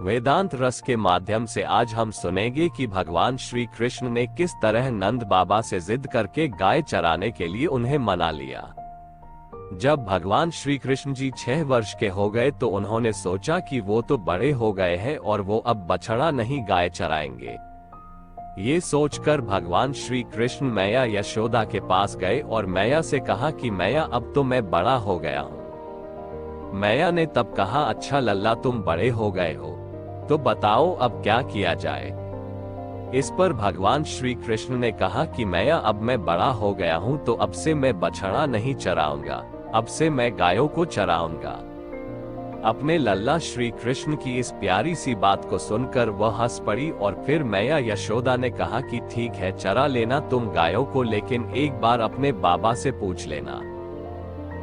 वेदांत रस के माध्यम से आज हम सुनेंगे कि भगवान श्री कृष्ण ने किस तरह नंद बाबा से जिद करके गाय चराने के लिए उन्हें मना लिया। जब भगवान श्री कृष्ण जी 6 वर्ष के हो गए तो उन्होंने सोचा कि वो तो बड़े हो गए हैं और वो अब बछड़ा नहीं गाय चराएंगे। ये सोचकर भगवान श्री कृष्ण मैया यशोदा के पास गए और मैया से कहा कि मैया अब तो मैं बड़ा हो गया हूँ। मैया ने तब कहा, अच्छा लल्ला तुम बड़े हो गए हो, तो बताओ अब क्या किया जाए। इस पर भगवान श्री कृष्ण ने कहा कि मैया अब मैं बड़ा हो गया हूँ तो अब से मैं बछड़ा नहीं चराऊंगा, अब से मैं गायों को चराऊंगा। अपने लल्ला श्री कृष्ण की इस प्यारी सी बात को सुनकर वह हंस पड़ी और फिर मैया यशोदा ने कहा कि ठीक है चरा लेना तुम गायों को, लेकिन एक बार अपने बाबा से पूछ लेना।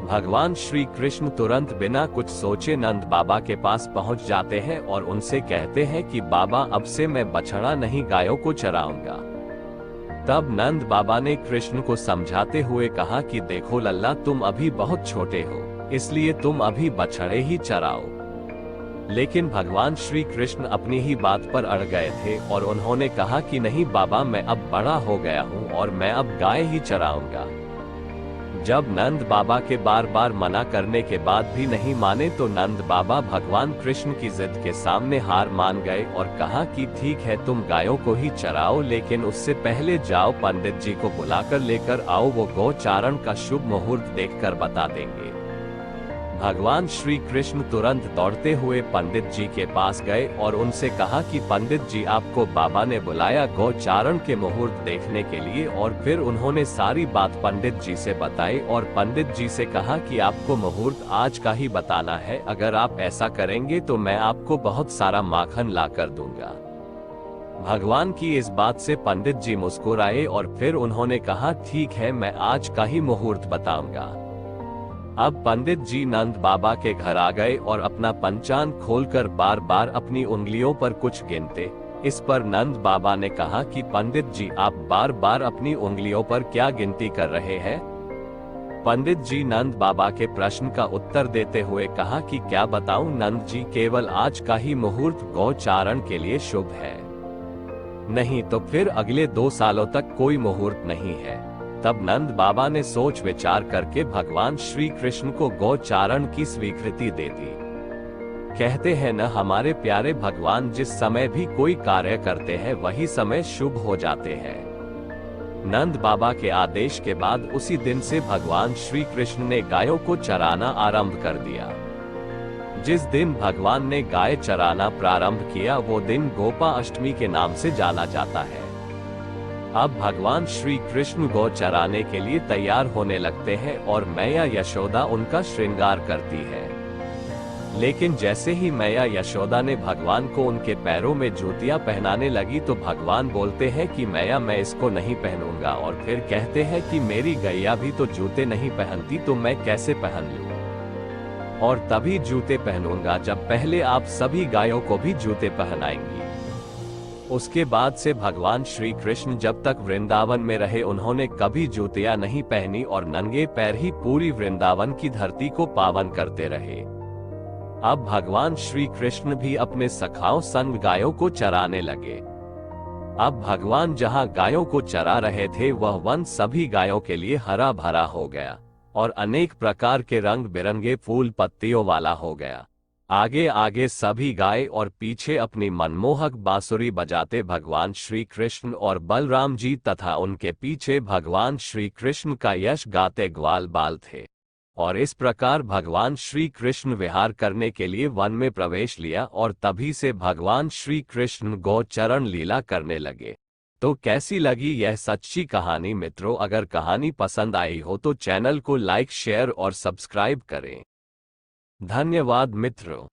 भगवान श्री कृष्ण तुरंत बिना कुछ सोचे नंद बाबा के पास पहुंच जाते हैं और उनसे कहते हैं कि बाबा अब से मैं बछड़ा नहीं गायों को चराऊंगा। तब नंद बाबा ने कृष्ण को समझाते हुए कहा कि देखो लल्ला तुम अभी बहुत छोटे हो, इसलिए तुम अभी बछड़े ही चराओ। लेकिन भगवान श्री कृष्ण अपनी ही बात पर अड़ गए थे और उन्होंने कहा कि नहीं बाबा मैं अब बड़ा हो गया हूँ और मैं अब गाय ही चराऊंगा। जब नंद बाबा के बार बार मना करने के बाद भी नहीं माने तो नंद बाबा भगवान कृष्ण की जिद के सामने हार मान गए और कहा कि ठीक है तुम गायों को ही चराओ, लेकिन उससे पहले जाओ पंडित जी को बुलाकर लेकर आओ, वो गोचारण का शुभ मुहूर्त देखकर बता देंगे। भगवान श्री कृष्ण तुरंत दौड़ते हुए पंडित जी के पास गए और उनसे कहा कि पंडित जी आपको बाबा ने बुलाया गोचारण के मुहूर्त देखने के लिए। और फिर उन्होंने सारी बात पंडित जी से बताई और पंडित जी से कहा कि आपको मुहूर्त आज का ही बताना है, अगर आप ऐसा करेंगे तो मैं आपको बहुत सारा माखन ला कर दूंगा। भगवान की इस बात से पंडित जी मुस्कुराए और फिर उन्होंने कहा ठीक है मैं आज का ही मुहूर्त बताऊंगा। अब पंडित जी नंद बाबा के घर आ गए और अपना पंचांग खोलकर बार बार अपनी उंगलियों पर कुछ गिनते। इस पर नंद बाबा ने कहा कि पंडित जी आप बार बार अपनी उंगलियों पर क्या गिनती कर रहे हैं। पंडित जी नंद बाबा के प्रश्न का उत्तर देते हुए कहा कि क्या बताऊं नंद जी, केवल आज का ही मुहूर्त गोचारण के लिए शुभ है, नहीं तो फिर अगले 2 सालों तक कोई मुहूर्त नहीं है। तब नंद बाबा ने सोच विचार करके भगवान श्री कृष्ण को गोचारण की स्वीकृति दे दी। कहते हैं न हमारे प्यारे भगवान जिस समय भी कोई कार्य करते हैं वही समय शुभ हो जाते हैं। नंद बाबा के आदेश के बाद उसी दिन से भगवान श्री कृष्ण ने गायों को चराना आरंभ कर दिया। जिस दिन भगवान ने गाय चराना प्रारंभ किया वो दिन गोपा अष्टमी के नाम से जाना जाता है। अब भगवान श्री कृष्ण गौ चराने के लिए तैयार होने लगते हैं और मैया यशोदा उनका श्रृंगार करती है। लेकिन जैसे ही मैया यशोदा ने भगवान को उनके पैरों में जूतियां पहनाने लगी तो भगवान बोलते हैं कि मैया मैं इसको नहीं पहनूंगा, और फिर कहते हैं कि मेरी गैया भी तो जूते नहीं पहनती तो मैं कैसे पहन लूं, और तभी जूते पहनूंगा जब पहले आप सभी गायों को भी जूते पहनाएंगी। उसके बाद से भगवान श्री कृष्ण जब तक वृंदावन में रहे उन्होंने कभी जूतियां नहीं पहनी और नंगे पैर ही पूरी वृंदावन की धरती को पावन करते रहे। अब भगवान श्री कृष्ण भी अपने सखाओं संग गायों को चराने लगे। अब भगवान जहां गायों को चरा रहे थे वह वन सभी गायों के लिए हरा भरा हो गया और अनेक प्रकार के रंग बिरंगे फूल पत्तियों वाला हो गया। आगे आगे सभी गाय और पीछे अपनी मनमोहक बांसुरी बजाते भगवान श्री कृष्ण और बलराम जी तथा उनके पीछे भगवान श्री कृष्ण का यश गाते ग्वाल बाल थे। और इस प्रकार भगवान श्री कृष्ण विहार करने के लिए वन में प्रवेश लिया और तभी से भगवान श्री कृष्ण गोचरण लीला करने लगे। तो कैसी लगी यह सच्ची कहानी मित्रों? अगर कहानी पसंद आई हो तो चैनल को लाइक शेयर और सब्सक्राइब करें। धन्यवाद मित्रों।